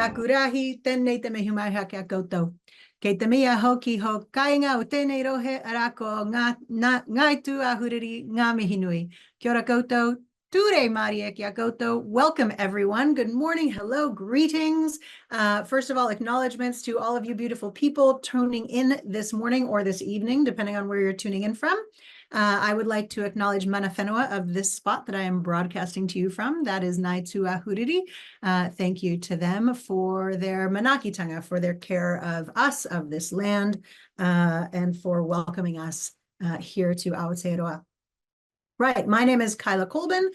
Kakurahi, tēnei te mehi mai hake a koutou. Kei te mea hoki ho kainga o tēnei rohe arako ngai tu a huriri ngā mihi nui. Kia ora koutou, ture mari e kia koutou. Welcome everyone. Good morning, hello, greetings. First of all, acknowledgements to all of you beautiful people tuning in this morning or this evening, depending on where you're tuning in from. I would like to acknowledge Mana Whenua of this spot that I am broadcasting to you from. That is Ngai Tua Huriri. Thank you to them for their manakitanga, for their care of us, of this land, and for welcoming us here to Aotearoa. Right, my name is Kaila Colbin,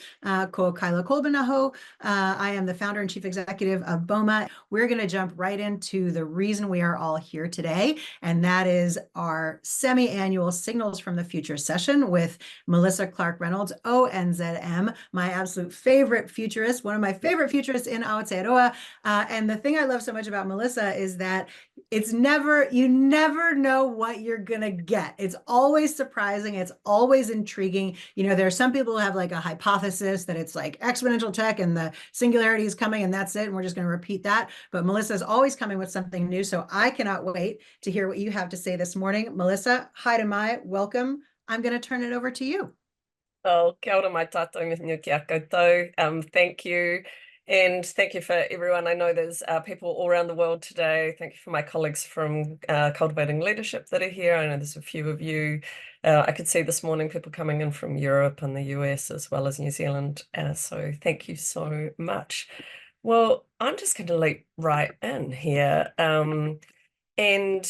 ko Kaila Colbin aho. I am the founder and chief executive of Boma. We're going to jump right into the reason we are all here today, and that is our semi-annual Signals from the Future session with Melissa Clark-Reynolds ONZM, my absolute favorite futurist, one of my favorite futurists in Aotearoa. And the thing I love so much about Melissa is that you never know what you're going to get. It's always surprising. It's always intriguing. You know, there are some people who have like a hypothesis that it's like exponential tech and the singularity is coming and that's it. And we're just going to repeat that. But Melissa is always coming with something new. So I cannot wait to hear what you have to say this morning. Melissa, haere mai, welcome. I'm going to turn it over to you. Oh, kia ora mai tātou me kia koutou. Thank you. And thank you for everyone. I know there's people all around the world today. Thank you for my colleagues from Cultivating Leadership that are here. I know there's a few of you. I could see this morning people coming in from Europe and the US as well as New Zealand. So thank you so much. Well, I'm just going to leap right in here. And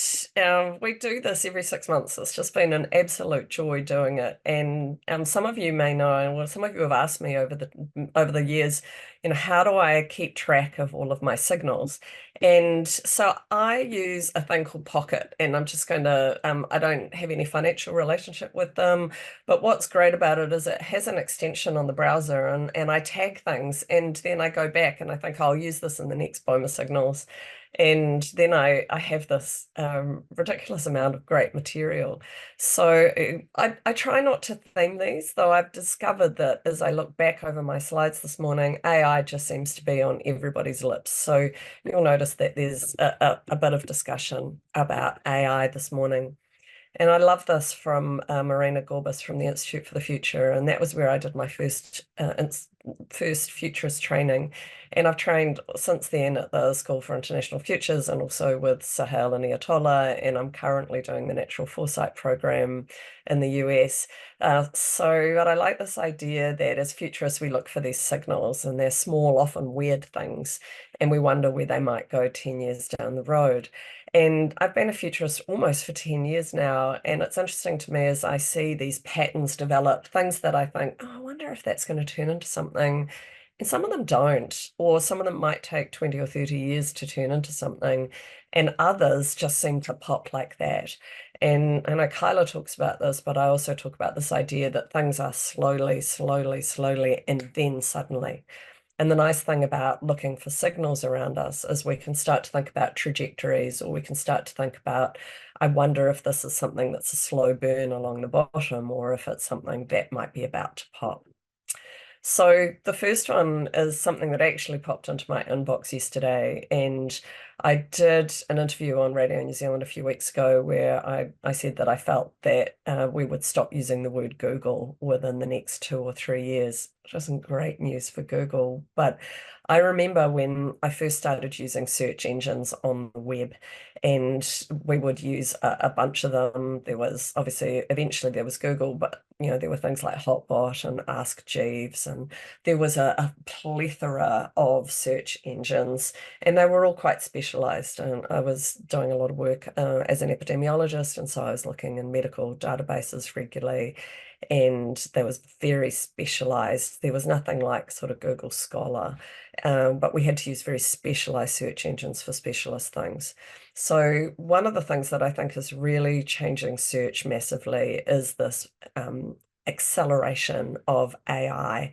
we do this every 6 months. It's just been an absolute joy doing it. And some of you may know, well, some of you have asked me over the years, you know, how do I keep track of all of my signals? And so I use a thing called Pocket, and I'm just going to, I don't have any financial relationship with them, but what's great about it is it has an extension on the browser, and I tag things, and then I go back and I think I'll use this in the next Boma signals. And then I have this ridiculous amount of great material. So I try not to theme these, though I've discovered that as I look back over my slides this morning, AI just seems to be on everybody's lips. So you'll notice that there's a bit of discussion about AI this morning. And I love this from Marina Gorbis from the Institute for the Future. And that was where I did my first futurist training. And I've trained since then at the School for International Futures and also with Sahel and Ayatollah. And I'm currently doing the Natural Foresight program in the US. But I like this idea that as futurists, we look for these signals, and they're small, often weird things, and we wonder where they might go 10 years down the road. And I've been a futurist almost for 10 years now, and it's interesting to me as I see these patterns develop, things that I think, oh, I wonder if that's going to turn into something. And some of them don't, or some of them might take 20 or 30 years to turn into something, and others just seem to pop like that. And I know Kaila talks about this, but I also talk about this idea that things are slowly, and then suddenly. And the nice thing about looking for signals around us is we can start to think about trajectories, or we can start to think about, I wonder if this is something that's a slow burn along the bottom, or if it's something that might be about to pop. So the first one is something that actually popped into my inbox yesterday, and I did an interview on Radio New Zealand a few weeks ago where I said that I felt that we would stop using the word Google within the next 2 or 3 years, which isn't great news for Google. But I remember when I first started using search engines on the web, and we would use a bunch of them. There was obviously, eventually there was Google, but you know, there were things like Hotbot and Ask Jeeves, and there was a plethora of search engines, and they were all quite specialized. And I was doing a lot of work as an epidemiologist, and so I was looking in medical databases regularly, and that was very specialized. There was nothing like sort of Google Scholar, but we had to use very specialized search engines for specialist things. So one of the things that I think is really changing search massively is this acceleration of AI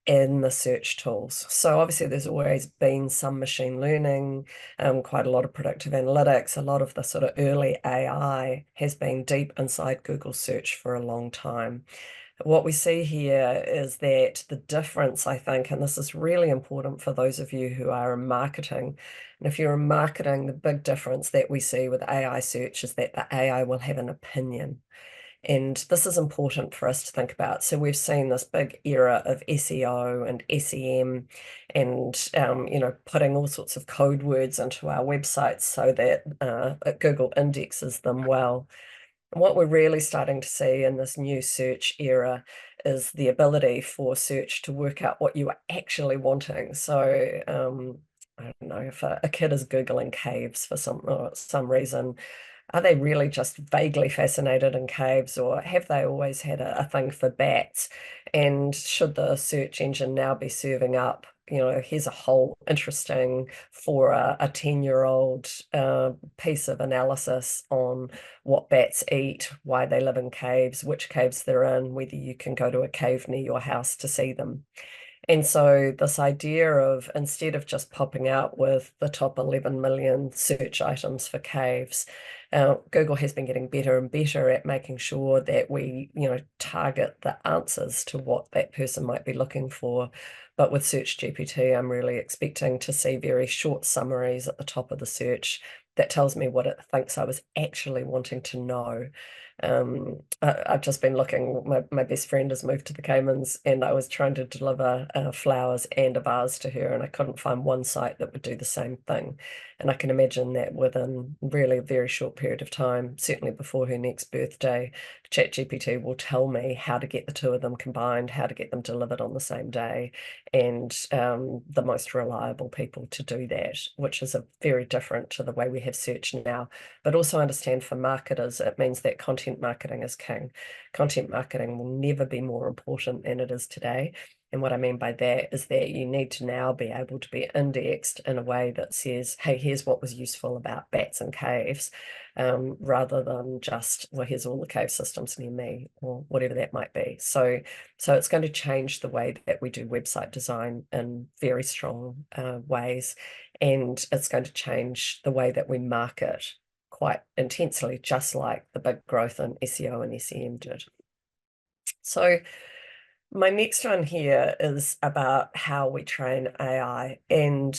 in the search tools. So obviously there's always been some machine learning, quite a lot of predictive analytics. A lot of the sort of early AI has been deep inside Google search for a long time. what we see here is that the difference, I think, and this is really important for those of you who are in marketing, and if you're in marketing, the big difference that we see with AI search is that the AI will have an opinion. And this is important for us to think about. So we've seen this big era of SEO and SEM and, putting all sorts of code words into our websites so that Google indexes them well. And what we're really starting to see in this new search era is the ability for search to work out what you are actually wanting. So I don't know, if a kid is Googling caves for some reason, are they really just vaguely fascinated in caves, or have they always had a thing for bats? And should the search engine now be serving up, here's a whole interesting for a 10-year-old piece of analysis on what bats eat, why they live in caves, which caves they're in, whether you can go to a cave near your house to see them. And so this idea of, instead of just popping out with the top 11 million search items for caves, Google has been getting better and better at making sure that we, target the answers to what that person might be looking for. But with Search GPT, I'm really expecting to see very short summaries at the top of the search that tells me what it thinks I was actually wanting to know. I've just been looking, my best friend has moved to the Caymans, and I was trying to deliver flowers and a vase to her, and I couldn't find one site that would do the same thing. And I can imagine that within really a very short period of time, certainly before her next birthday, ChatGPT will tell me how to get the two of them combined, how to get them delivered on the same day, and the most reliable people to do that, which is very different to the way we have search now. But also understand, for marketers, it means that content marketing is king. Content marketing will never be more important than it is today. And what I mean by that is that you need to now be able to be indexed in a way that says, hey, here's what was useful about bats and caves, rather than just, well, here's all the cave systems near me, or whatever that might be. So it's going to change the way that we do website design in very strong ways. And it's going to change the way that we market quite intensely, just like the big growth in SEO and SEM did. So my next one here is about how we train AI, and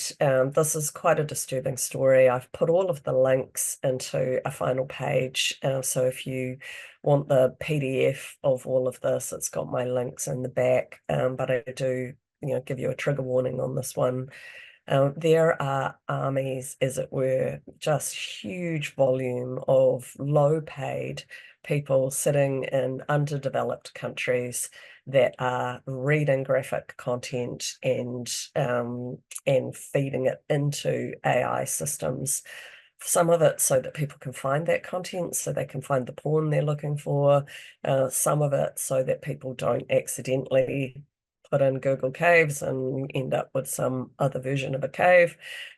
this is quite a disturbing story. I've put all of the links into a final page, so if you want the PDF of all of this, it's got my links in the back, but I do give you a trigger warning on this one. There are armies, as it were, just huge volume of low-paid people sitting in underdeveloped countries that are reading graphic content and feeding it into AI systems. Some of it so that people can find that content, so they can find the porn they're looking for. Some of it so that people don't accidentally put in Google Caves and end up with some other version of a cave.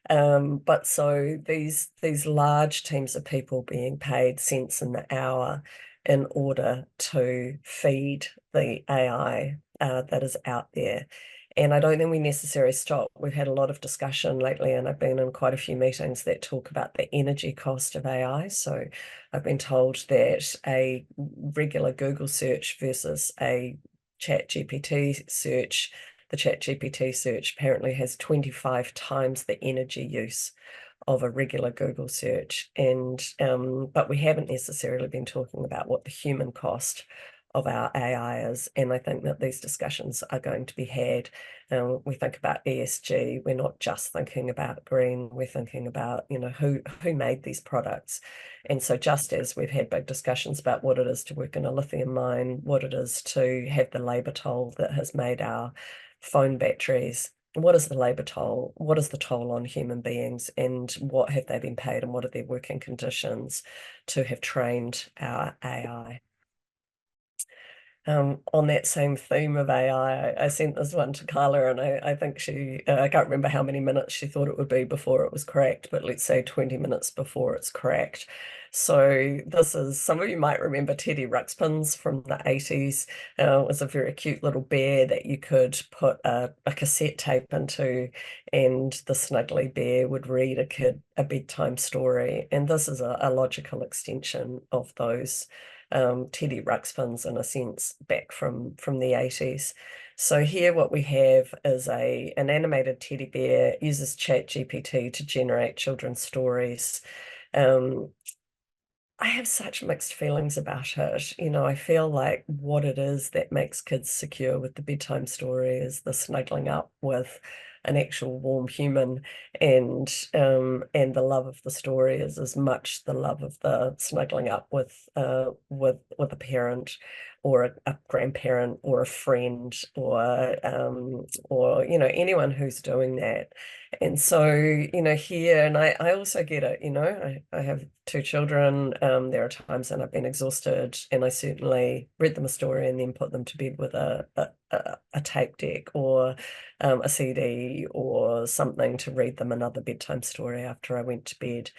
But so these large teams of people being paid cents in the hour in order to feed the AI that is out there. And I don't think we necessarily stop. We've had a lot of discussion lately, and I've been in quite a few meetings that talk about the energy cost of AI. So I've been told that a regular Google search versus a ChatGPT search, the ChatGPT search apparently has 25 times the energy use of a regular Google search. And but we haven't necessarily been talking about what the human cost of our AI is. And I think that these discussions are going to be had. We think about ESG, we're not just thinking about green, we're thinking about, who made these products. And so just as we've had big discussions about what it is to work in a lithium mine, what it is to have the labor toll that has made our phone batteries, what is the labor toll? What is the toll on human beings, and what have they been paid, and what are their working conditions to have trained our AI? On that same theme of AI, I sent this one to Kaila, and I think I can't remember how many minutes she thought it would be before it was cracked, but let's say 20 minutes before it's cracked. So this is, some of you might remember Teddy Ruxpin's from the 80s. It was a very cute little bear that you could put a cassette tape into, and the snuggly bear would read a kid a bedtime story. And this is a logical extension of those Teddy Ruxpins in a sense back from the 80s. So here what we have is an animated teddy bear, uses ChatGPT to generate children's stories. I have such mixed feelings about it. I feel like what it is that makes kids secure with the bedtime story is the snuggling up with an actual warm human, and the love of the story is as much the love of the snuggling up with a parent or a grandparent or a friend or anyone who's doing that. And so, here, and I also get it, I have two children. There are times when I've been exhausted, and I certainly read them a story and then put them to bed with a tape deck or a CD or something to read them another bedtime story after I went to bed.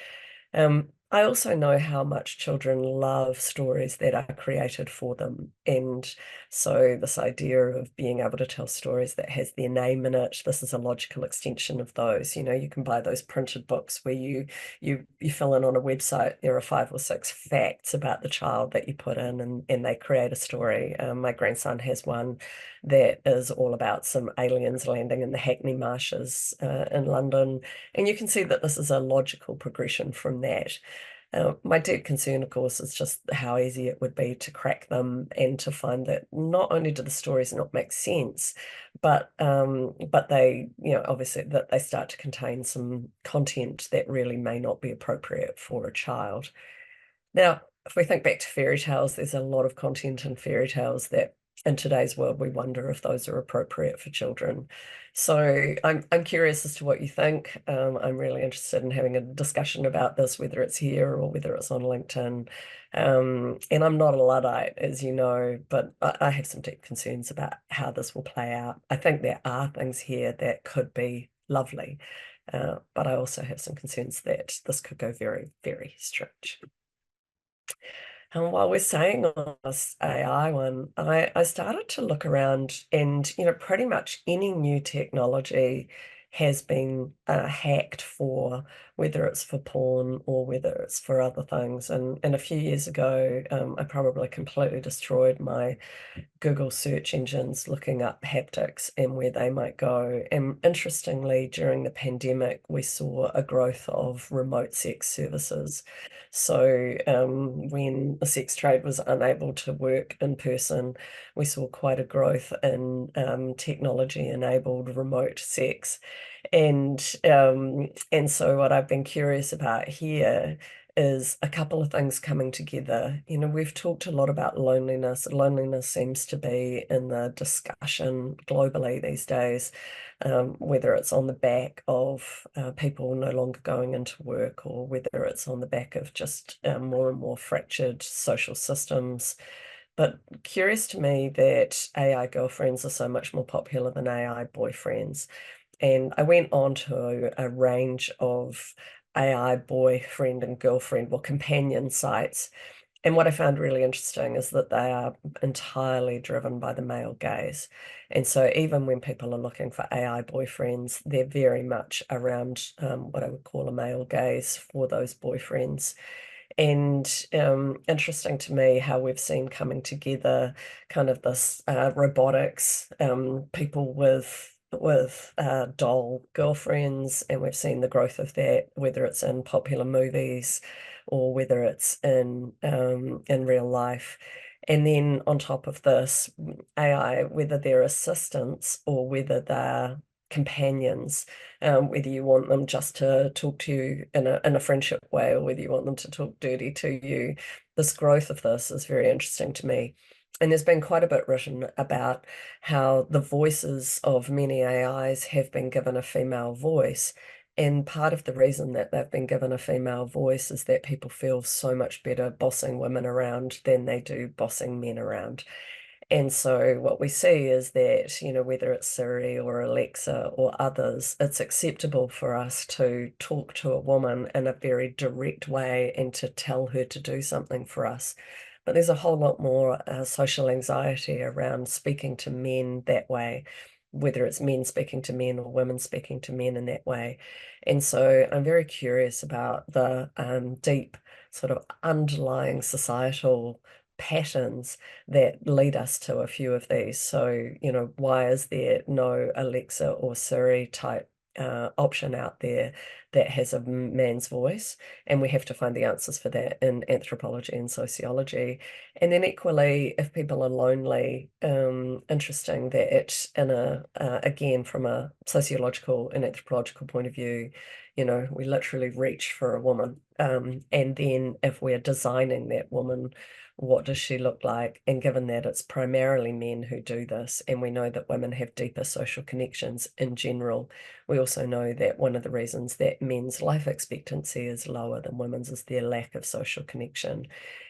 I also know how much children love stories that are created for them. And so this idea of being able to tell stories that has their name in it, this is a logical extension of those. You can buy those printed books where you fill in on a website, there are 5 or 6 facts about the child that you put in, and they create a story. My grandson has one that is all about some aliens landing in the Hackney Marshes in London. And you can see that this is a logical progression from that. My deep concern, of course, is just how easy it would be to crack them and to find that not only do the stories not make sense, but they, obviously that they start to contain some content that really may not be appropriate for a child. Now, if we think back to fairy tales, there's a lot of content in fairy tales that in today's world, we wonder if those are appropriate for children. So I'm curious as to what you think. I'm really interested in having a discussion about this, whether it's here or whether it's on LinkedIn. And I'm not a Luddite, as you know, but I have some deep concerns about how this will play out. I think there are things here that could be lovely, but I also have some concerns that this could go very, very strange. And while we're saying on this AI one, I started to look around, and pretty much any new technology has been hacked for, whether it's for porn or whether it's for other things. And a few years ago, I probably completely destroyed my Google search engines looking up haptics and where they might go. And interestingly, during the pandemic, we saw a growth of remote sex services. So when the sex trade was unable to work in person, we saw quite a growth in technology-enabled remote sex. And so what I've been curious about here is a couple of things coming together. We've talked a lot about loneliness. Loneliness seems to be in the discussion globally these days, whether it's on the back of people no longer going into work, or whether it's on the back of just more and more fractured social systems. But curious to me that AI girlfriends are so much more popular than AI boyfriends. And I went on to a range of AI boyfriend and girlfriend, well, companion sites. And what I found really interesting is that they are entirely driven by the male gaze. And so even when people are looking for AI boyfriends, they're very much around what I would call a male gaze for those boyfriends. And interesting to me how we've seen coming together kind of this robotics, people with doll girlfriends, and we've seen the growth of that, whether it's in popular movies or whether it's in real life. And then on top of this, AI, whether they're assistants or whether they're companions, whether you want them just to talk to you in a friendship way or whether you want them to talk dirty to you, this growth of this is very interesting to me. And there's been quite a bit written about how the voices of many AIs have been given a female voice. And part of the reason that they've been given a female voice is that people feel so much better bossing women around than they do bossing men around. And so what we see is that, whether it's Siri or Alexa or others, it's acceptable for us to talk to a woman in a very direct way and to tell her to do something for us. But there's a whole lot more social anxiety around speaking to men that way, whether it's men speaking to men or women speaking to men in that way. And so I'm very curious about the deep sort of underlying societal patterns that lead us to a few of these. So, why is there no Alexa or Siri type option out there that has a man's voice? And we have to find the answers for that in anthropology and sociology. And then equally, if people are lonely, interesting that again, from a sociological and anthropological point of view, we literally reach for a woman. And then if we're designing that woman, what does she look like? And given that it's primarily men who do this, and we know that women have deeper social connections in general, we also know that one of the reasons that men's life expectancy is lower than women's is their lack of social connection.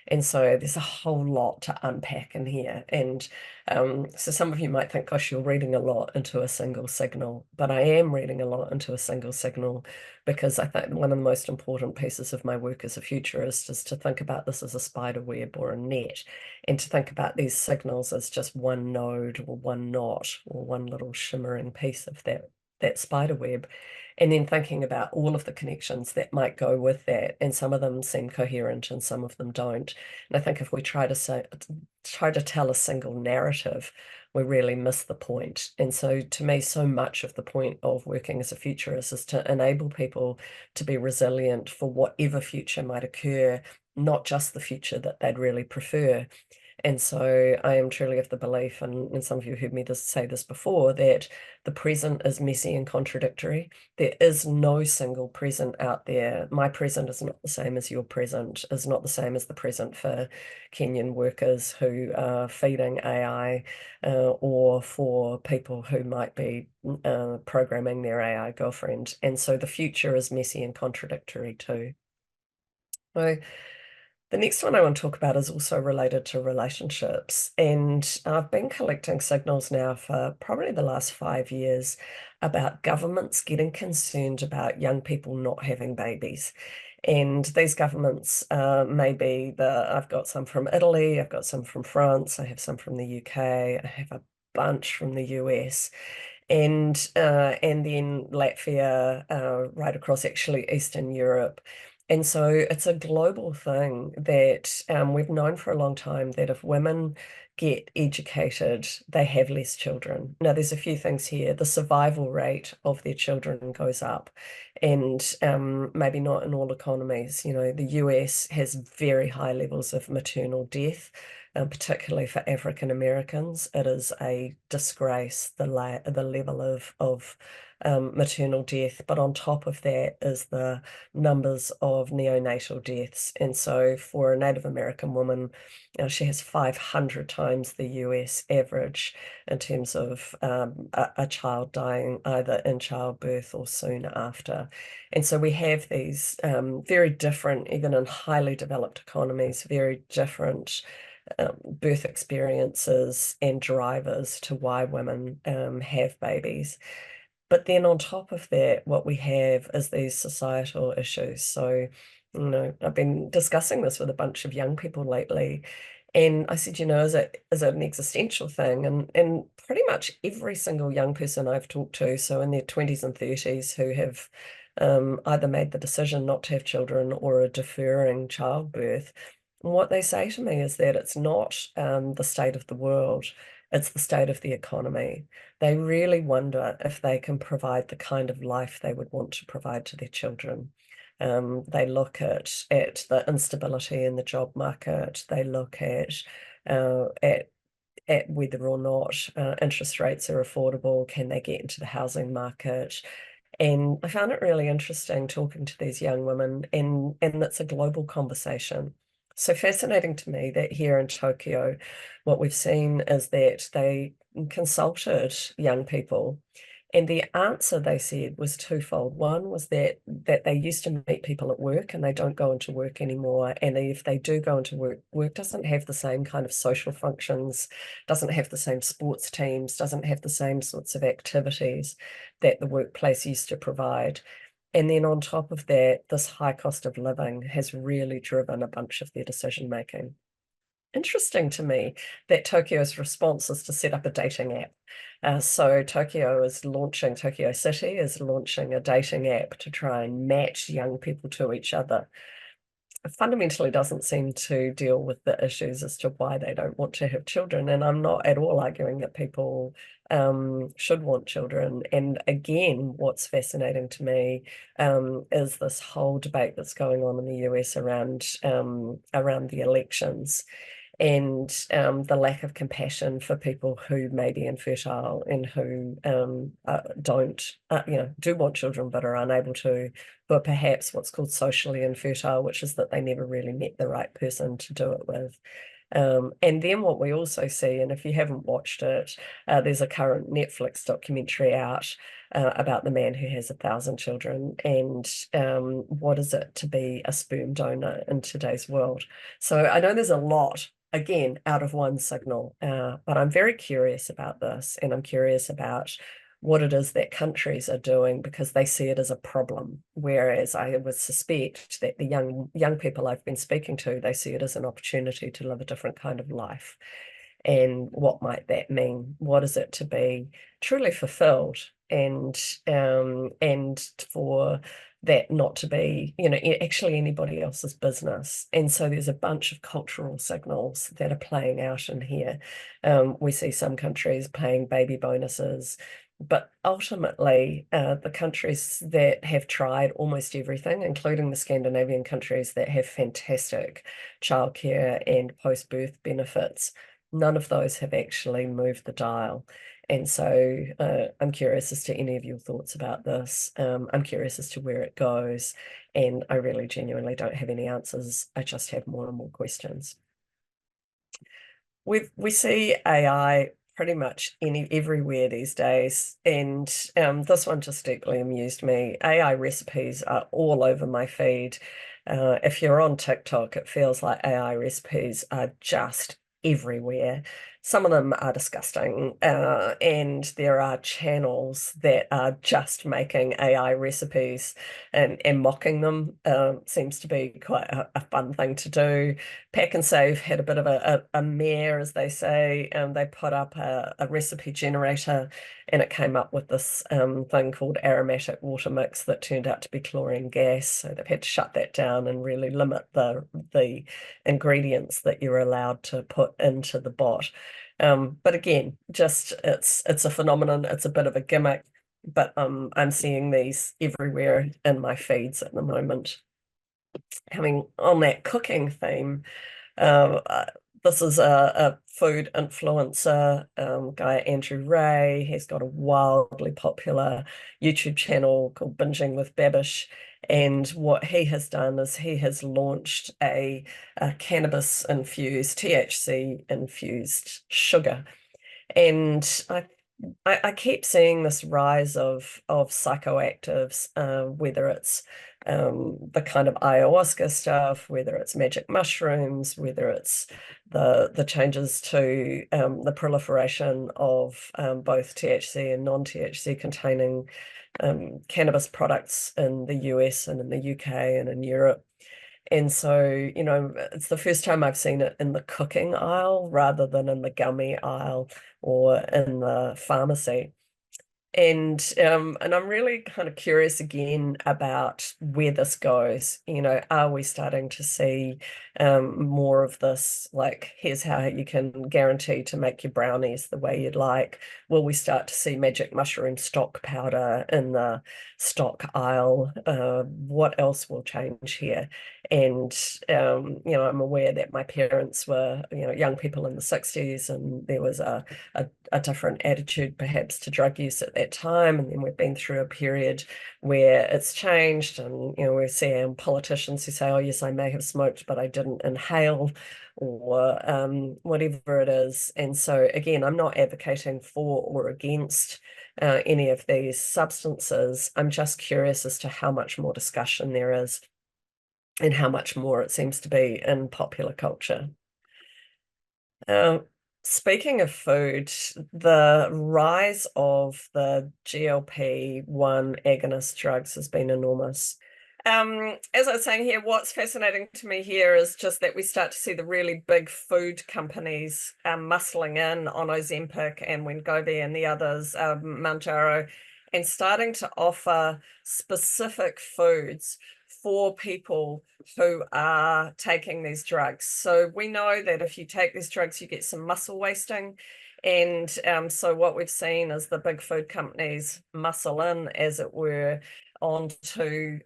And so there's a whole lot to unpack in here. And so some of you might think, gosh, you're reading a lot into a single signal, but I am reading a lot into a single signal because I think one of the most important pieces of my work as a futurist is to think about this as a spider web or a net, and to think about these signals as just one node or one knot or one little shimmering piece of that spider web, and then thinking about all of the connections that might go with that. And some of them seem coherent and some of them don't. And I think if we try to tell a single narrative, we really miss the point. And so to me, so much of the point of working as a futurist is to enable people to be resilient for whatever future might occur, not just the future that they'd really prefer. And so I am truly of the belief, and some of you heard me say this before, that the present is messy and contradictory. There is no single present out there. My present is not the same as your present, is not the same as the present for Kenyan workers who are feeding AI, or for people who might be programming their AI girlfriend. And so the future is messy and contradictory too. So the next one I want to talk about is also related to relationships. And I've been collecting signals now for probably the last 5 years about governments getting concerned about young people not having babies. And these governments may be I've got some from Italy, I've got some from France, I have some from the UK, I have a bunch from the US. And then Latvia, right across actually Eastern Europe. And so it's a global thing that we've known for a long time that if women get educated, they have less children. Now, there's a few things here. The survival rate of their children goes up, and maybe not in all economies. The US has very high levels of maternal death, particularly for African Americans. It is a disgrace, the level of maternal death. But on top of that is the numbers of neonatal deaths. And so for a Native American woman, she has 500 times the US average in terms of a child dying either in childbirth or soon after. And so we have these very different, even in highly developed economies, very different birth experiences and drivers to why women have babies. But then on top of that, what we have is these societal issues. So, I've been discussing this with a bunch of young people lately, and I said, is it an existential thing? And pretty much every single young person I've talked to, so in their 20s and 30s, who have either made the decision not to have children or are deferring childbirth, what they say to me is that it's not the state of the world, it's the state of the economy. They really wonder if they can provide the kind of life they would want to provide to their children. They look at the instability in the job market. They look at whether or not interest rates are affordable. Can they get into the housing market? And I found it really interesting talking to these young women, and it's a global conversation. So fascinating to me that here in Tokyo, what we've seen is that they consulted young people, and the answer they said was twofold. One was that they used to meet people at work and they don't go into work anymore. And if they do go into work doesn't have the same kind of social functions, doesn't have the same sports teams, doesn't have the same sorts of activities that the workplace used to provide. And then on top of that, this high cost of living has really driven a bunch of their decision making. Interesting to me that Tokyo's response is to set up a dating app. So Tokyo City is launching a dating app to try and match young people to each other. fundamentally doesn't seem to deal with the issues as to why they don't want to have children. And I'm not at all arguing that people should want children. And again, what's fascinating to me is this whole debate that's going on in the US around the elections, and the lack of compassion for people who may be infertile and who don't, do want children but are unable to, who are perhaps what's called socially infertile, which is that they never really met the right person to do it with. And then what we also see, and if you haven't watched it, there's a current Netflix documentary out about the man who has 1,000 children, and what is it to be a sperm donor in today's world. So I know there's a lot, again, out of one signal, but I'm very curious about this, and I'm curious about what it is that countries are doing because they see it as a problem, whereas I would suspect that the young people I've been speaking to, they see it as an opportunity to live a different kind of life. And what might that mean? What is it to be truly fulfilled, and for that not to be, actually anybody else's business. And so there's a bunch of cultural signals that are playing out in here. We see some countries paying baby bonuses, but ultimately, the countries that have tried almost everything, including the Scandinavian countries that have fantastic childcare and post-birth benefits, none of those have actually moved the dial. And so I'm curious as to any of your thoughts about this. I'm curious as to where it goes. And I really genuinely don't have any answers. I just have more and more questions. We see AI pretty much everywhere these days, and this one just deeply amused me. AI recipes are all over my feed. If you're on TikTok, it feels like AI recipes are just everywhere. Some of them are disgusting, and there are channels that are just making AI recipes and mocking them. Seems to be quite a fun thing to do. Pack and Save had a bit of a mare, as they say, and they put up a recipe generator, and it came up with this thing called aromatic water mix that turned out to be chlorine gas. So they've had to shut that down and really limit the ingredients that you're allowed to put into the bot. But again, just it's a phenomenon. It's a bit of a gimmick, but I'm seeing these everywhere in my feeds at the moment. Having on that cooking theme, this is a food influencer guy, Andrew Ray. He's got a wildly popular YouTube channel called Binging with Babish. And what he has done is he has launched a cannabis-infused, THC-infused sugar. And I keep seeing this rise of psychoactives, whether it's the kind of ayahuasca stuff, whether it's magic mushrooms, whether it's the changes to the proliferation of both THC and non-THC containing cannabis products in the US and in the UK and in Europe. And so, it's the first time I've seen it in the cooking aisle rather than in the gummy aisle or in the pharmacy. And I'm really kind of curious again about where this goes. Are we starting to see more of this, like, here's how you can guarantee to make your brownies the way you'd like? Will we start to see magic mushroom stock powder in the stock aisle? What else will change here? And I'm aware that my parents were young people in the 60s, and there was a different attitude perhaps to drug use at that time, and then we've been through a period where it's changed, and we're seeing politicians who say, oh yes, I may have smoked but I didn't inhale, or whatever it is. And so again, I'm not advocating for or against any of these substances. I'm just curious as to how much more discussion there is and how much more it seems to be in popular culture. Speaking of food, the rise of the GLP-1 agonist drugs has been enormous. As I was saying here, what's fascinating to me here is just that we start to see the really big food companies muscling in on Ozempic and Wegovy and the others, Mounjaro, and starting to offer specific foods for people who are taking these drugs. So we know that if you take these drugs, you get some muscle wasting. And so what we've seen is the big food companies muscle in, as it were, onto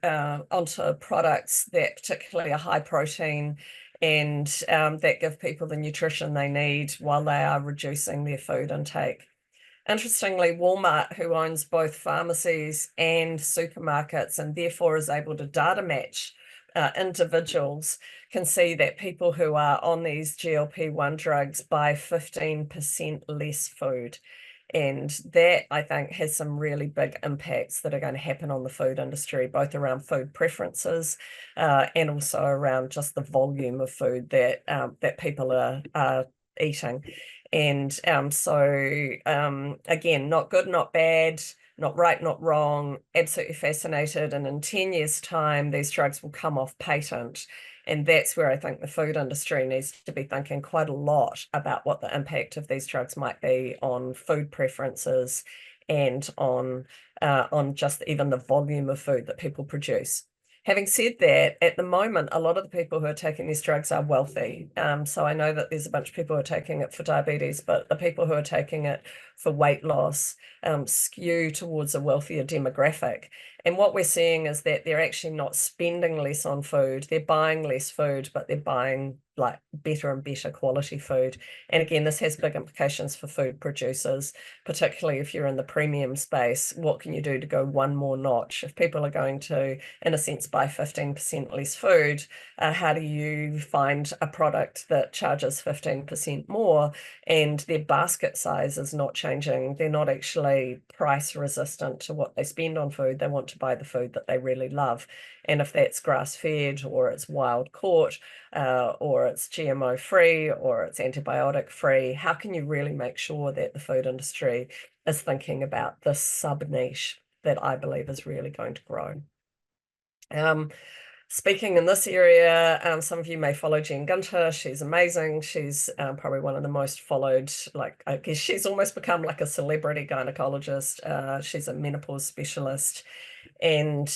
products that particularly are high protein and that give people the nutrition they need while they are reducing their food intake. Interestingly, Walmart, who owns both pharmacies and supermarkets and therefore is able to data match individuals, can see that people who are on these GLP-1 drugs buy 15% less food. And that, I think, has some really big impacts that are going to happen on the food industry, both around food preferences and also around just the volume of food that that people are eating. And again, not good, not bad, not right, not wrong, absolutely fascinated. And in 10 years' time, these drugs will come off patent. And that's where I think the food industry needs to be thinking quite a lot about what the impact of these drugs might be on food preferences and on just even the volume of food that people produce. Having said that, at the moment, a lot of the people who are taking these drugs are wealthy. So I know that there's a bunch of people who are taking it for diabetes, but the people who are taking it for weight loss skew towards a wealthier demographic. And what we're seeing is that they're actually not spending less on food. They're buying less food, but they're buying like better and better quality food. And again, this has big implications for food producers, particularly if you're in the premium space. What can you do to go one more notch? If people are going to, in a sense, buy 15% less food, how do you find a product that charges 15% more and their basket size is not changing? They're not actually price resistant to what they spend on food. They want to buy the food that they really love. And if that's grass-fed or it's wild caught or it's GMO free or it's antibiotic free, how can you really make sure that the food industry is thinking about this sub-niche that I believe is really going to grow? Speaking in this area, some of you may follow Jen Gunter. She's amazing. She's probably one of the most followed, like, I guess she's almost become like a celebrity gynecologist. She's a menopause specialist. And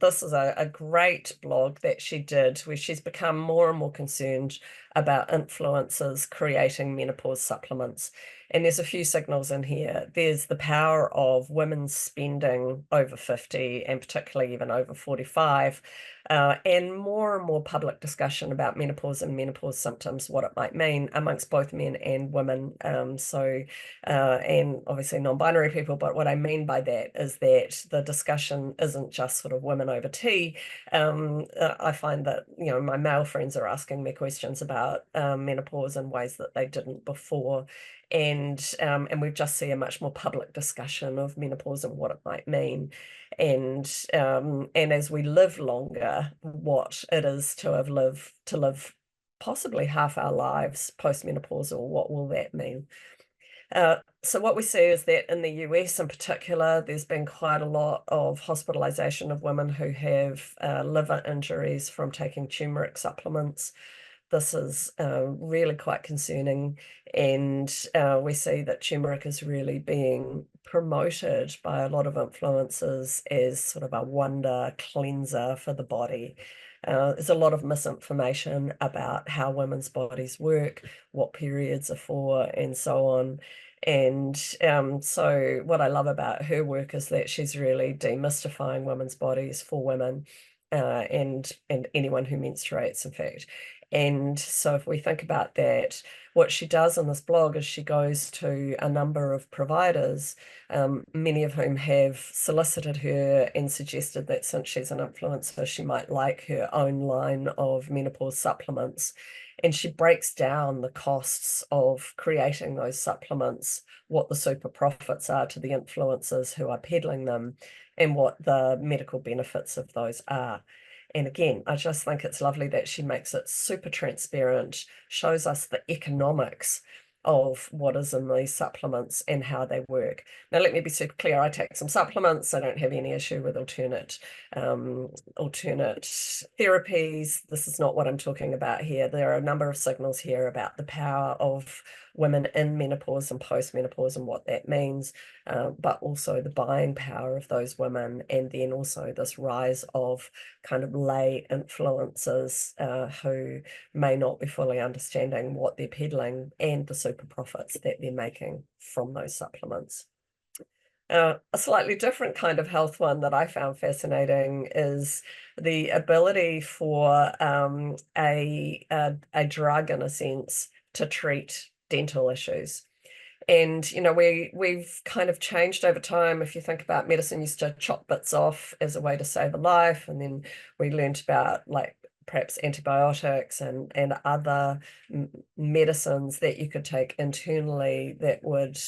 this is a great blog that she did where she's become more and more concerned about influencers creating menopause supplements. And there's a few signals in here. There's the power of women spending over 50 and particularly even over 45, and more public discussion about menopause and menopause symptoms, what it might mean amongst both men and women. And obviously non-binary people. But what I mean by that is that the discussion isn't just sort of women over tea. I find that, you know, my male friends are asking me questions about menopause in ways that they didn't before. And we just see a much more public discussion of menopause and what it might mean. And as we live longer, what it is to live possibly half our lives post-menopausal, what will that mean? So what we see is that in the US in particular, there's been quite a lot of hospitalization of women who have liver injuries from taking turmeric supplements. This is really quite concerning, and we see that turmeric is really being promoted by a lot of influencers as sort of a wonder cleanser for the body. There's a lot of misinformation about how women's bodies work, what periods are for, and so on. And so what I love about her work is that she's really demystifying women's bodies for women and anyone who menstruates, in fact. And so if we think about that, what she does on this blog is she goes to a number of providers, many of whom have solicited her and suggested that since she's an influencer, she might like her own line of menopause supplements. And she breaks down the costs of creating those supplements, what the super profits are to the influencers who are peddling them, and what the medical benefits of those are. And again, I just think it's lovely that she makes it super transparent, shows us the economics of what is in these supplements and how they work. Now, let me be super clear. I take some supplements. I don't have any issue with alternate therapies. This is not what I'm talking about here. There are a number of signals here about the power of women in menopause and postmenopause and what that means, but also the buying power of those women, and then also this rise of kind of lay influencers who may not be fully understanding what they're peddling and the super profits that they're making from those supplements. A slightly different kind of health one that I found fascinating is the ability for a drug, in a sense, to treat dental issues. And, you know, we've kind of changed over time. If you think about medicine used to chop bits off as a way to save a life, and then we learned about like perhaps antibiotics and other medicines that you could take internally that would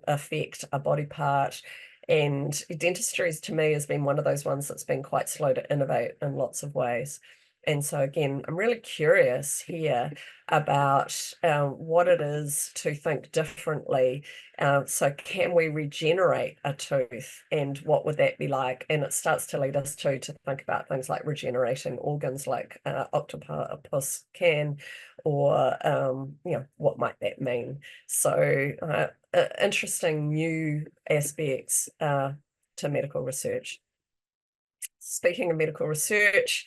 affect a body part. And dentistry, to me, has been one of those ones that's been quite slow to innovate in lots of ways. And so again, I'm really curious here about what it is to think differently. So can we regenerate a tooth, and what would that be like? And it starts to lead us to think about things like regenerating organs like octopus can, or you know, what might that mean? So interesting new aspects to medical research. Speaking of medical research,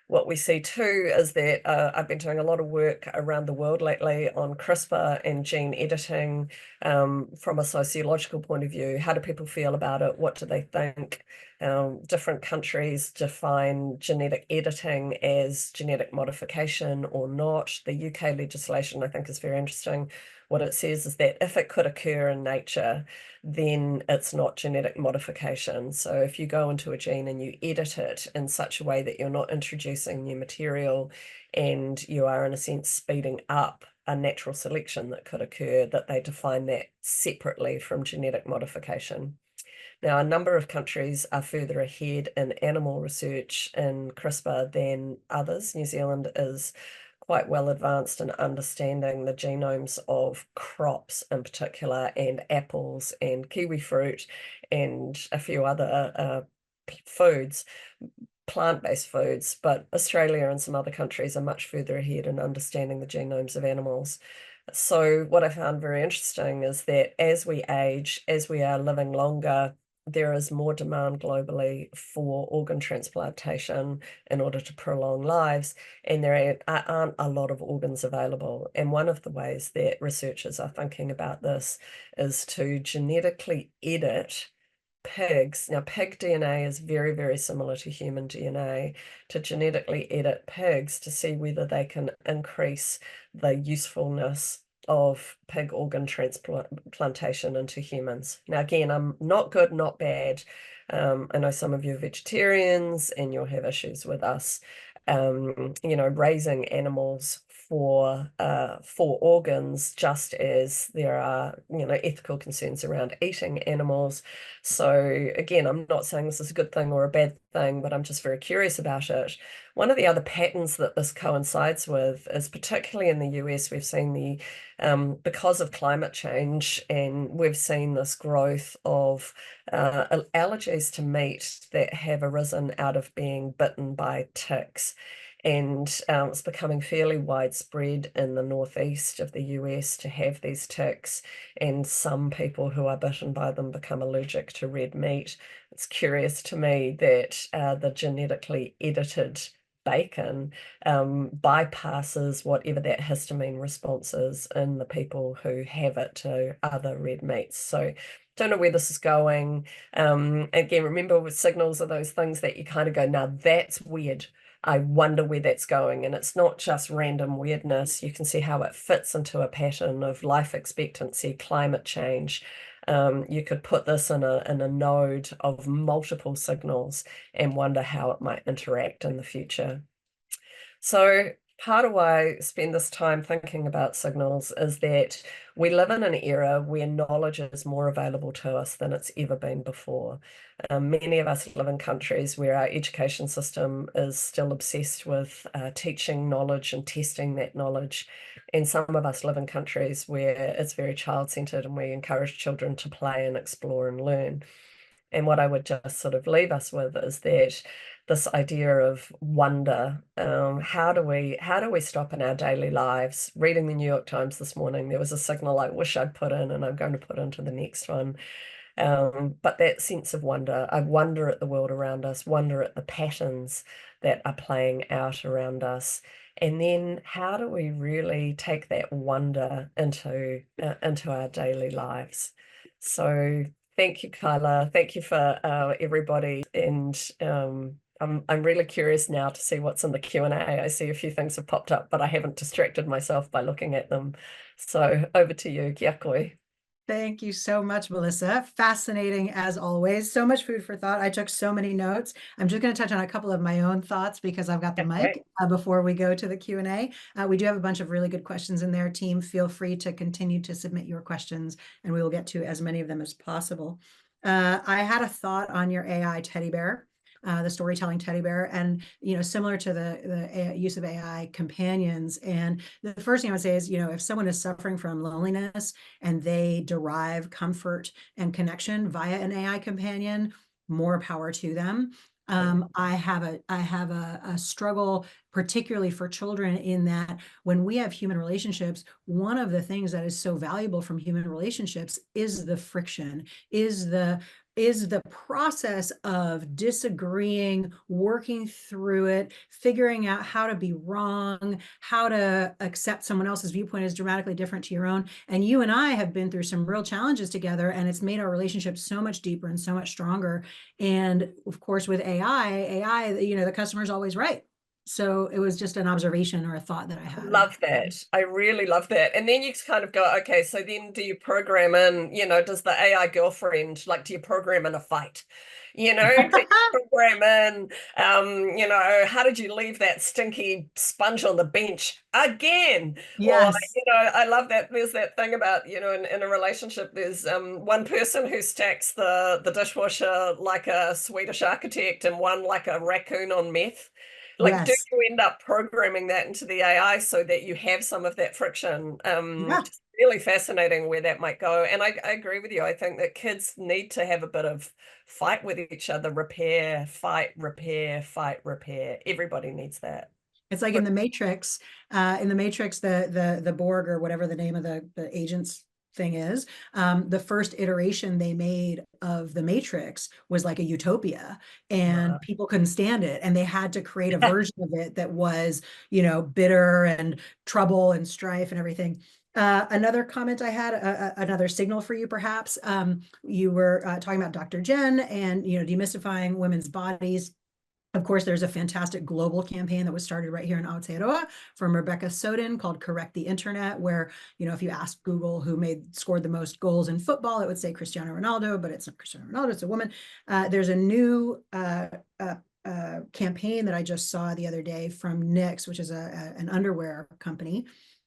what we see too is that I've been doing a lot of work around the world lately on CRISPR and gene editing from a sociological point of view. How do people feel about it? What do they think? Different countries define genetic editing as genetic modification or not. The UK legislation, I think, is very interesting. What it says is that if it could occur in nature, then it's not genetic modification. So if you go into a gene and you edit it in such a way that you're not introducing new material, and you are in a sense speeding up a natural selection that could occur, that they define that separately from genetic modification. Now, a number of countries are further ahead in animal research in CRISPR than others. New Zealand is quite well advanced in understanding the genomes of crops in particular, and apples and kiwi fruit and a few other foods, plant-based foods, but Australia and some other countries are much further ahead in understanding the genomes of animals. So what I found very interesting is that as we age, as we are living longer, there is more demand globally for organ transplantation in order to prolong lives, and there aren't a lot of organs available. And one of the ways that researchers are thinking about this is to genetically edit pigs. Now, pig DNA is very, very similar to human DNA, to genetically edit pigs to see whether they can increase the usefulness of pig organ transplantation into humans. Now, again, I'm not good, not bad. I know some of you are vegetarians and you'll have issues with us, you know, raising animals for organs, just as there are, you know, ethical concerns around eating animals. So again, I'm not saying this is a good thing or a bad thing, but I'm just very curious about it. One of the other patterns that this coincides with is, particularly in the US, we've seen the because of climate change, and we've seen this growth of allergies to meat that have arisen out of being bitten by ticks. And it's becoming fairly widespread in the northeast of the US to have these ticks, and some people who are bitten by them become allergic to red meat. It's curious to me that the genetically edited bacon bypasses whatever that histamine response is in the people who have it to other red meats. So don't know where this is going. Again, remember, with signals are those things that you kind of go, now that's weird. I wonder where that's going. And it's not just random weirdness. You can see how it fits into a pattern of life expectancy, climate change. You could put this in a node of multiple signals and wonder how it might interact in the future. So part of why I spend this time thinking about signals is that we live in an era where knowledge is more available to us than it's ever been before. Many of us live in countries where our education system is still obsessed with teaching knowledge and testing that knowledge. And some of us live in countries where it's very child-centered and we encourage children to play and explore and learn. And what I would just sort of leave us with is that this idea of wonder. How do we stop in our daily lives? Reading the New York Times this morning, there was a signal I wish I'd put in, and I'm going to put into the next one. But that sense of wonder, I wonder at the world around us, wonder at the patterns that are playing out around us. And then how do we really take that wonder into our daily lives? So thank you, Kaila. Thank you for everybody. And I'm really curious now to see what's in the Q&A. I see a few things have popped up, but I haven't distracted myself by looking at them. So over to you, kia koe. Thank you so much, Melissa. Fascinating as always. So much food for thought. I took so many notes. I'm just going to touch on a couple of my own thoughts because I've got the mic before we go to the Q&A. We do have a bunch of really good questions in there. Team, feel free to continue to submit your questions, and we will get to as many of them as possible. I had a thought on your AI teddy bear. The storytelling teddy bear, and similar to the use of AI companions. And the first thing I would say is, if someone is suffering from loneliness and they derive comfort and connection via an AI companion, more power to them. I have a struggle, particularly for children, in that when we have human relationships, one of the things that is so valuable from human relationships is the friction, is the process of disagreeing, working through it, figuring out how to be wrong, how to accept someone else's viewpoint is dramatically different to your own. And you and I have been through some real challenges together, and it's made our relationship so much deeper and so much stronger. And of course, with AI, the customer's always right. So it was just an observation or a thought that I had. Love that. I really love that. And then you kind of go, okay, so then do you program in, does the AI girlfriend, like, do you program in a fight? Do you program in, how did you leave that stinky sponge on the bench again? Or, Yes. I love that there's that thing about, in a relationship, there's one person who stacks the dishwasher like a Swedish architect and one like a raccoon on meth. Like, do Yes. you end up programming that into the AI so that you have some of that friction? Yeah. Just really fascinating where that might go. And I agree with you. I think that kids need to have a bit of fight with each other, repair, fight, repair, fight, repair. Everybody needs that. It's like in the Matrix, the Borg, or whatever the name of the agent's thing is, the first iteration they made of the Matrix was like a utopia, and people couldn't stand it, and they had to create a version of it that was, bitter and trouble and strife and everything. Another comment I had, another signal for you, perhaps. You were talking about Dr. Jen and, demystifying women's bodies. Of course, there's a fantastic global campaign that was started right here in Aotearoa from Rebecca Soden called Correct the Internet, where, if you ask Google who scored the most goals in football, it would say Cristiano Ronaldo, but it's not Cristiano Ronaldo, it's a woman. There's a new campaign that I just saw the other day from Knix, which is an underwear company,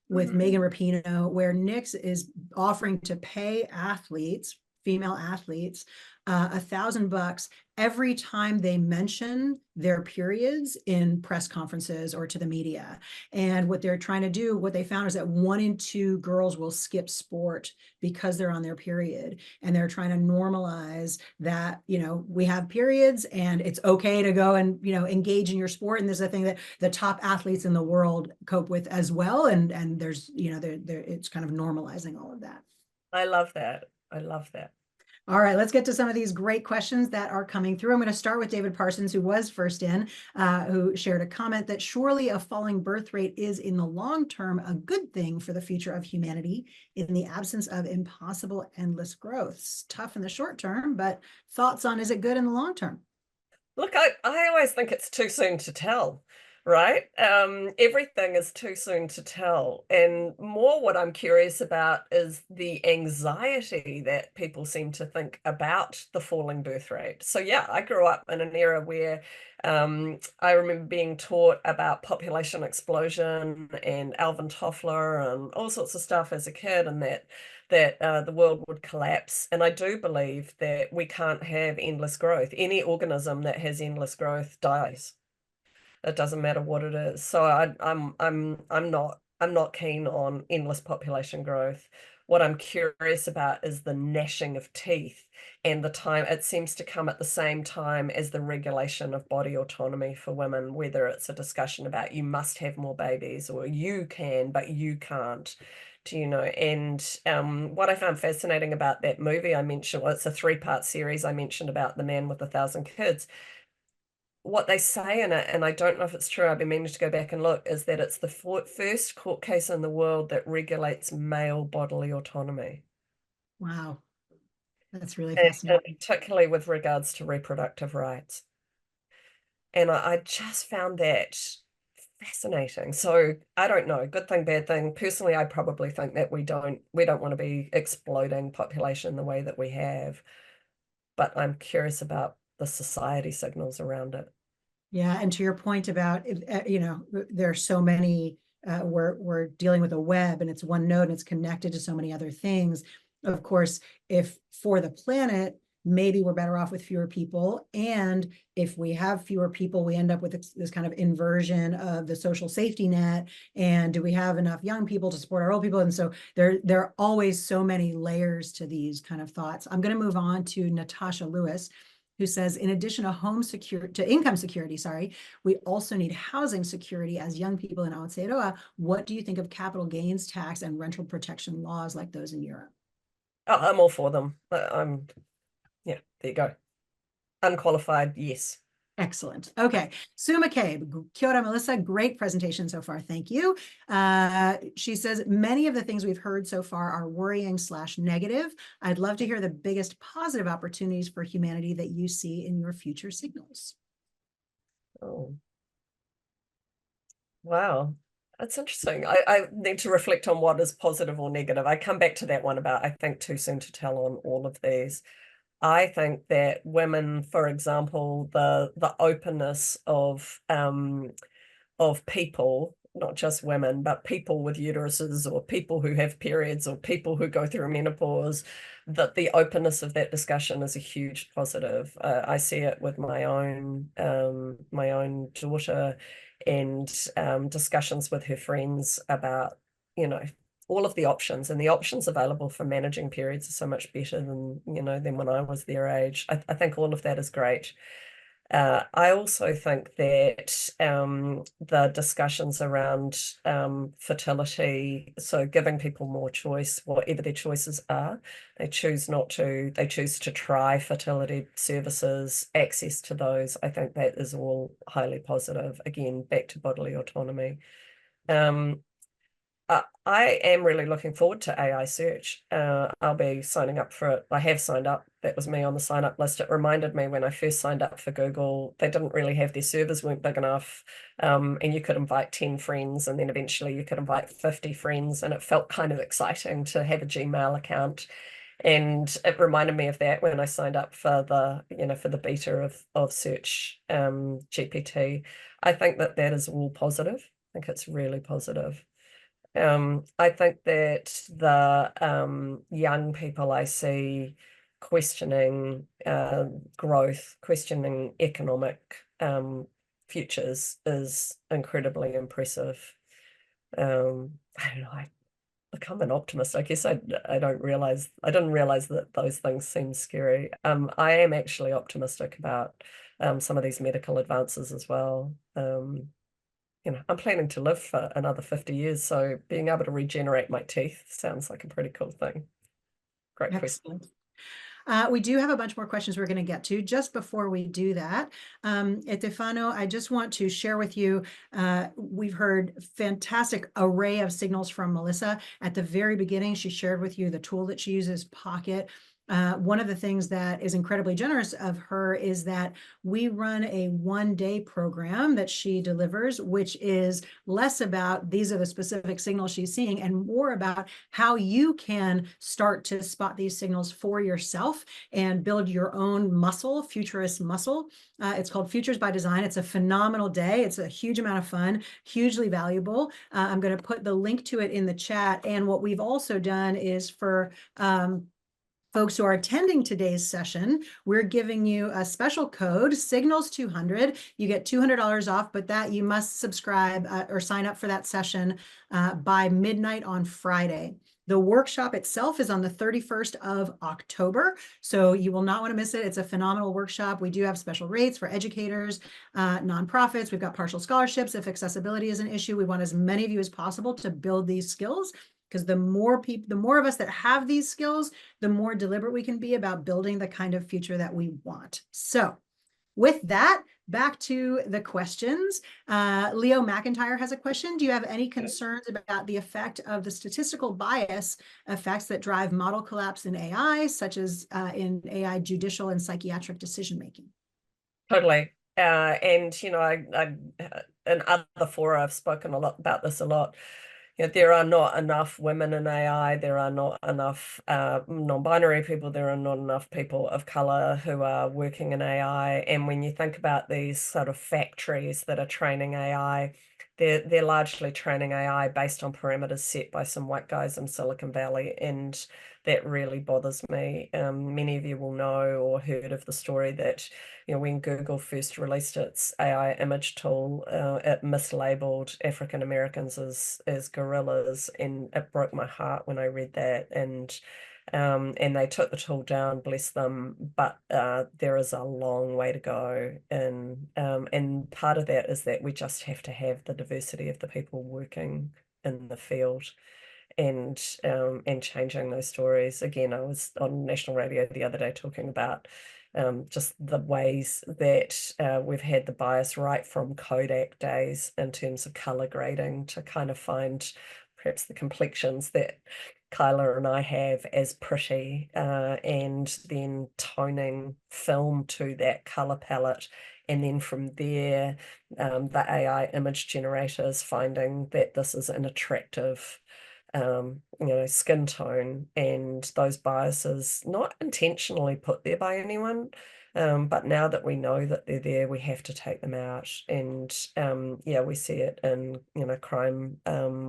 with Megan Rapinoe, where Knix is offering to pay athletes, female athletes, $1,000 every time they mention their periods in press conferences or to the media. And what they're trying to do, what they found, is that 1 in 2 girls will skip sport because they're on their period. And they're trying to normalize that, we have periods and it's okay to go and, engage in your sport. And this is a thing that the top athletes in the world cope with as well. And there's, it's kind of normalizing all of that. I love that. I love that. All right, let's get to some of these great questions that are coming through. I'm going to start with David Parsons, who was first in, who shared a comment that surely a falling birth rate is in the long term a good thing for the future of humanity in the absence of impossible endless growth. It's tough in the short term, but thoughts on, is it good in the long term? Look, I always think it's too soon to tell, right? Everything is too soon to tell. And more what I'm curious about is the anxiety that people seem to think about the falling birth rate. So yeah, I grew up in an era where I remember being taught about population explosion and Alvin Toffler and all sorts of stuff as a kid, and that the world would collapse. And I do believe that we can't have endless growth. Any organism that has endless growth dies. It doesn't matter what it is. So I'm not keen on endless population growth. What I'm curious about is the gnashing of teeth, and the time it seems to come at the same time as the regulation of body autonomy for women, whether it's a discussion about you must have more babies or you can, but you can't. Do you know? And what I found fascinating about that movie I mentioned, well, it's a 3-part series I mentioned about the man with 1,000 kids. What they say in it, and I don't know if it's true, I've been meaning to go back and look, is that it's the first court case in the world that regulates male bodily autonomy. Wow. That's really And fascinating. particularly with regards to reproductive rights. And I just found that fascinating. So I don't know, good thing, bad thing. Personally, I probably think that we don't want to be exploding population the way that we have, but I'm curious about the society signals around it. Yeah, and to your point about, there are so many, we're dealing with a web and it's one node and it's connected to so many other things. Of course, if for the planet, maybe we're better off with fewer people. And if we have fewer people, we end up with this kind of inversion of the social safety net. And do we have enough young people to support our old people? And so there are always so many layers to these kind of thoughts. I'm going to move on to Natasha Lewis, who says, in addition to income security, we also need housing security as young people in Aotearoa. What do you think of capital gains tax and rental protection laws like those in Europe? Oh, I'm all for them. Yeah, there you go. Unqualified, yes. Excellent. Okay. Sue McCabe, kia ora, Melissa. Great presentation so far. Thank you. She says, many of the things we've heard so far are worrying/negative. I'd love to hear the biggest positive opportunities for humanity that you see in your future signals. Oh, wow. That's interesting. I need to reflect on what is positive or negative. I come back to that one about, I think, too soon to tell on all of these. I think that women, for example, the openness of people, not just women, but people with uteruses or people who have periods or people who go through menopause, that the openness of that discussion is a huge positive. I see it with my own daughter, and discussions with her friends about, all of the options, and the options available for managing periods are so much better than when I was their age. I think all of that is great. I also think that the discussions around fertility, so giving people more choice, whatever their choices are, they choose to try fertility services, access to those. I think that is all highly positive. Again, back to bodily autonomy. I am really looking forward to AI search. I'll be signing up for it. I have signed up. That was me on the sign up list. It reminded me when I first signed up for Google, they didn't really have their servers weren't big enough. And you could invite 10 friends, and then eventually you could invite 50 friends. And it felt kind of exciting to have a Gmail account. And it reminded me of that when I signed up for the beta of Search GPT. I think that is all positive. I think it's really positive. I think that the young people I see questioning growth, questioning economic futures is incredibly impressive. I don't know. I'm an optimist. I guess I didn't realize that those things seem scary. I am actually optimistic about some of these medical advances as well. I'm planning to live for another 50 years, so being able to regenerate my teeth sounds like a pretty cool thing. Great question. Excellent. We do have a bunch more questions we're going to get to. Just before we do that, Etefano, I just want to share with you, we've heard fantastic array of signals from Melissa. At the very beginning, she shared with you the tool that she uses, Pocket. One of the things that is incredibly generous of her is that we run a one-day program that she delivers, which is less about these are the specific signals she's seeing and more about how you can start to spot these signals for yourself and build your own muscle, futurist muscle. It's called Futures by Design. It's a phenomenal day. It's a huge amount of fun, hugely valuable. I'm going to put the link to it in the chat. And what we've also done is for folks who are attending today's session, we're giving you a special code, Signals200. You get $200 off, but that you must subscribe or sign up for that session by midnight on Friday. The workshop itself is on the 31st of October, so you will not want to miss it. It's a phenomenal workshop. We do have special rates for educators, nonprofits. We've got partial scholarships if accessibility is an issue. We want as many of you as possible to build these skills, because the more of us that have these skills, the more deliberate we can be about building the kind of future that we want. So with that, back to the questions. Leo McIntyre has a question. Do you have any concerns about the effect of the statistical bias effects that drive model collapse in AI, such as in AI judicial and psychiatric decision-making? Totally. And, you know, I in other fora, I've spoken a lot about this a lot. You know, there are not enough women in AI. There are not enough non-binary people. There are not enough people of color who are working in AI. And when you think about these sort of factories that are training AI, they're largely training AI based on parameters set by some white guys in Silicon Valley, and that really bothers me. Many of you will know or heard of the story that, you know, when Google first released its AI image tool, it mislabeled African Americans as gorillas, and it broke my heart when I read that. And they took the tool down, bless them, but there is a long way to go. And part of that is that we just have to have the diversity of the people working in the field and changing those stories. Again, I was on national radio the other day talking about just the ways that we've had the bias right from Kodak days in terms of color grading to kind of find perhaps the complexions that Kaila and I have as pretty, and then toning film to that color palette. And then from there, the AI image generators finding that this is an attractive you know, skin tone, and those biases not intentionally put there by anyone, but now that we know that they're there, we have to take them out. And yeah, we see it in, you know, crime.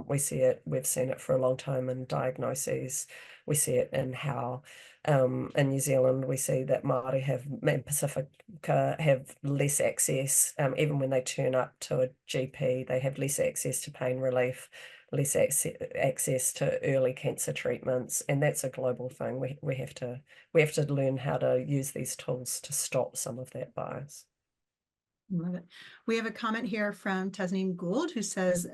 We've seen it for a long time in diagnoses. We see it in how in New Zealand we see that Māori and Pacifica have less access, even when they turn up to a GP, they have less access to pain relief, less access to early cancer treatments, and that's a global thing. We have to learn how to use these tools to stop some of that bias. Love it. We have a comment here from Tasneem Gould, who says,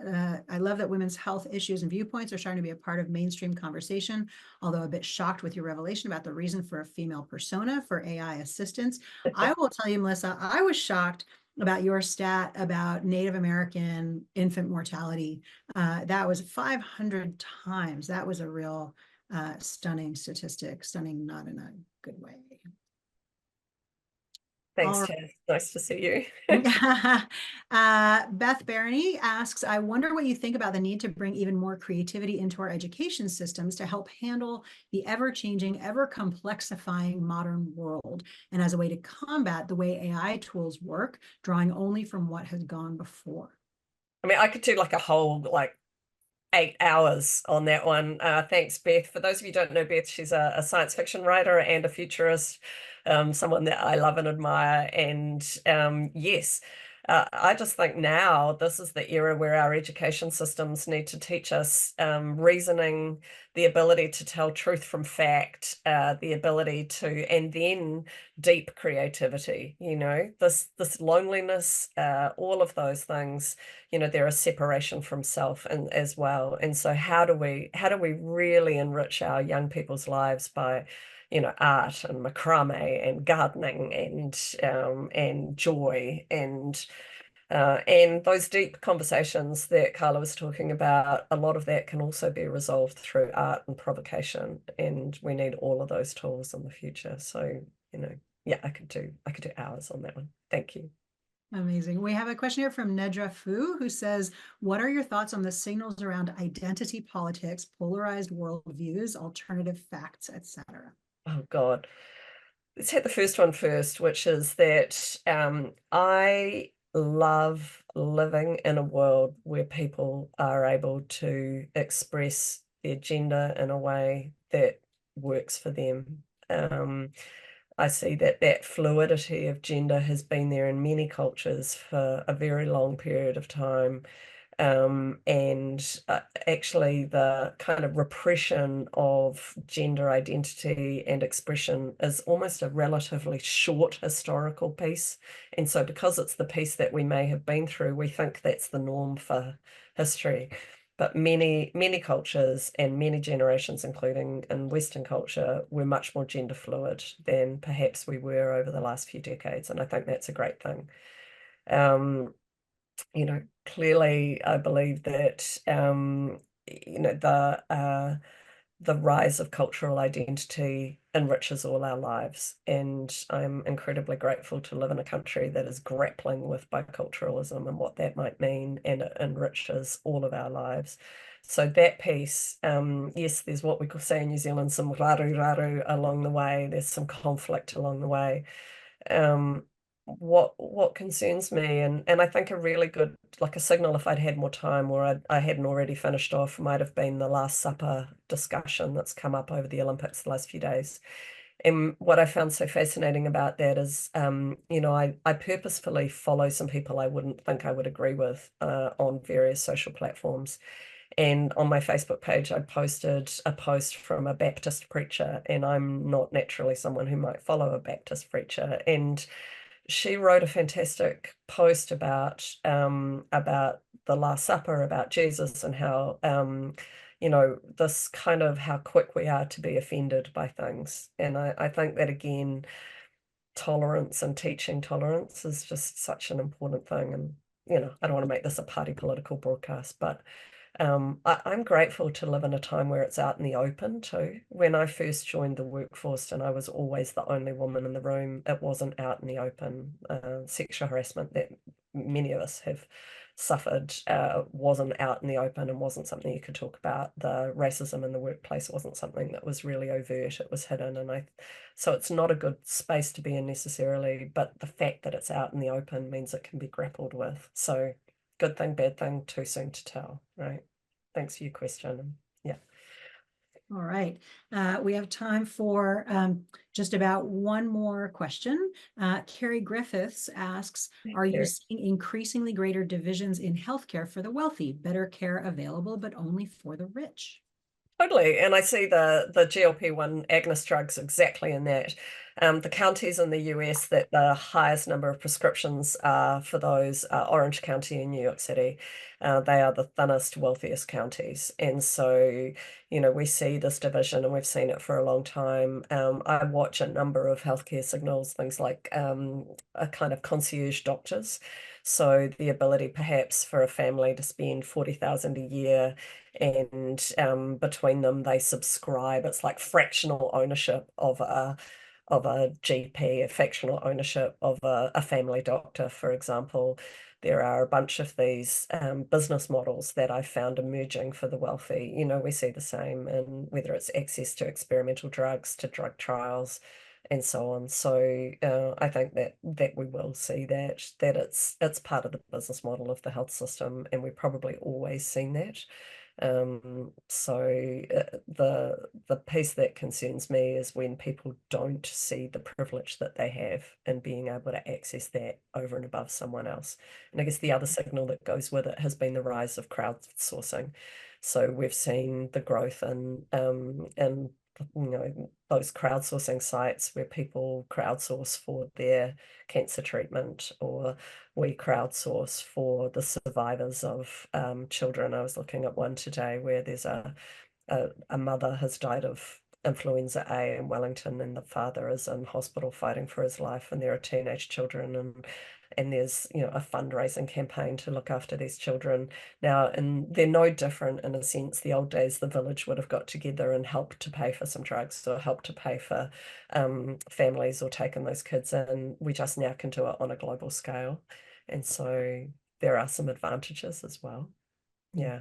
I love that women's health issues and viewpoints are starting to be a part of mainstream conversation, although a bit shocked with your revelation about the reason for a female persona for AI assistance. I will tell you, Melissa, I was shocked about your stat about Native American infant mortality. That was 500 times. That was a real stunning statistic, stunning not in a good way. Thanks, Chaz. Nice to see you. Beth Barony asks, I wonder what you think about the need to bring even more creativity into our education systems to help handle the ever-changing, ever-complexifying modern world, and as a way to combat the way AI tools work, drawing only from what has gone before. I mean, I could do like a whole 8 hours on that one. Thanks, Beth. For those of you who don't know Beth, she's a science fiction writer and a futurist, someone that I love and admire. And yes, I just think now this is the era where our education systems need to teach us reasoning, the ability to tell truth from fact, the ability to, and then deep creativity, you know, this loneliness, all of those things, you know, there is separation from self and as well. And so how do we really enrich our young people's lives by, you know, art and macrame and gardening and joy and those deep conversations that Kaila was talking about, a lot of that can also be resolved through art and provocation, and we need all of those tools in the future. So, you know, yeah, I could do hours on that one. Thank you. Amazing. We have a question here from Nedra Fu, who says, what are your thoughts on the signals around identity politics, polarized worldviews, alternative facts, etc.? Oh God. Let's hit the first one first, which is that I love living in a world where people are able to express their gender in a way that works for them. I see that fluidity of gender has been there in many cultures for a very long period of time. And actually the kind of repression of gender identity and expression is almost a relatively short historical piece. And so because it's the piece that we may have been through, we think that's the norm for history. But many cultures and many generations, including in Western culture, were much more gender fluid than perhaps we were over the last few decades. And I think that's a great thing. You know, clearly, I believe that you know, the rise of cultural identity enriches all our lives, and I'm incredibly grateful to live in a country that is grappling with biculturalism and what that might mean, and it enriches all of our lives. So that piece, yes, there's what we could say in New Zealand, some raru along the way. There's some conflict along the way. What concerns me, and I think a really good, like a signal if I'd had more time, or I hadn't already finished off, might have been the Last Supper discussion that's come up over the Olympics the last few days. And what I found so fascinating about that is, you know, I purposefully follow some people I wouldn't think I would agree with on various social platforms. And on my Facebook page, I posted a post from a Baptist preacher, and I'm not naturally someone who might follow a Baptist preacher. And she wrote a fantastic post about the Last Supper, about Jesus, and how you know, this kind of how quick we are to be offended by things. And I think that again, tolerance and teaching tolerance is just such an important thing. And you know, I don't want to make this a party political broadcast, but I'm grateful to live in a time where it's out in the open too. When I first joined the workforce and I was always the only woman in the room, it wasn't out in the open. Sexual harassment that many of us have suffered wasn't out in the open and wasn't something you could talk about. The racism in the workplace wasn't something that was really overt, it was hidden. So it's not a good space to be in necessarily, but the fact that it's out in the open means it can be grappled with. So good thing, bad thing, too soon to tell, right? Thanks for your question. Yeah. All right. We have time for just about one more question. Carrie Griffiths asks, are you seeing increasingly greater divisions in healthcare for the wealthy, better care available, but only for the rich? Totally. And I see the GLP-1 agonist drugs exactly in that. The counties in the US that the highest number of prescriptions are for those are Orange County and New York City. They are the thinnest, wealthiest counties. And so, you know, we see this division and we've seen it for a long time. I watch a number of healthcare signals, things like a kind of concierge doctors. So the ability perhaps for a family to spend 40,000 a year, and between them they subscribe. It's like fractional ownership of a GP, a fractional ownership of a family doctor, for example. There are a bunch of these business models that I've found emerging for the wealthy. You know, we see the same, and whether it's access to experimental drugs, to drug trials, and so on. So I think that we will see that it's part of the business model of the health system, and we've probably always seen that. So the piece that concerns me is when people don't see the privilege that they have in being able to access that over and above someone else. And I guess the other signal that goes with it has been the rise of crowdsourcing. So we've seen the growth in you know, those crowdsourcing sites where people crowdsource for their cancer treatment, or we crowdsource for the survivors of children. I was looking at one today where there's a mother has died of influenza A in Wellington, and the father is in hospital fighting for his life, and there are teenage children, and there's, you know, a fundraising campaign to look after these children now. And they're no different in a sense. The old days, the village would have got together and helped to pay for some drugs, or helped to pay for families, or taken those kids in. We just now can do it on a global scale. And so there are some advantages as well. Yeah.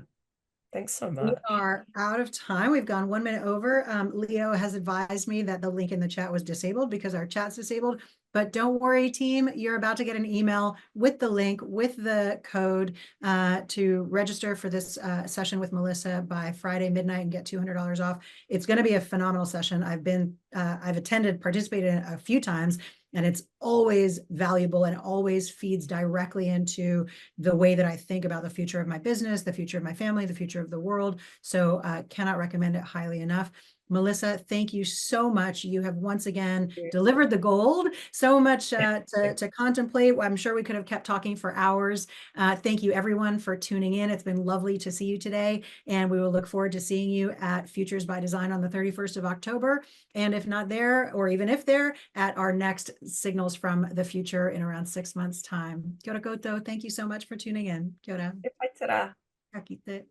Thanks so much. We are out of time. We've gone 1 minute over. Leo has advised me that the link in the chat was disabled because our chat's disabled, But don't worry, team, you're about to get an email with the link, with the code to register for this session with Melissa by Friday midnight and get $200 off. It's going to be a phenomenal session. I've attended, participated in it a few times, and it's always valuable and always feeds directly into the way that I think about the future of my business, the future of my family, the future of the world. So cannot recommend it highly enough. Melissa, thank you so much. You have once again delivered the gold. So much to contemplate. I'm sure we could have kept talking for hours. Thank you, everyone, for tuning in. It's been lovely to see you today, and we will look forward to seeing you at Futures by Design on the 31st of October. And if not there, or even if there, at our next Signals from the Future in around 6 months' time. Kia ora koutou. Thank you so much for tuning in. Kia ora. E pai tara. Ka kite.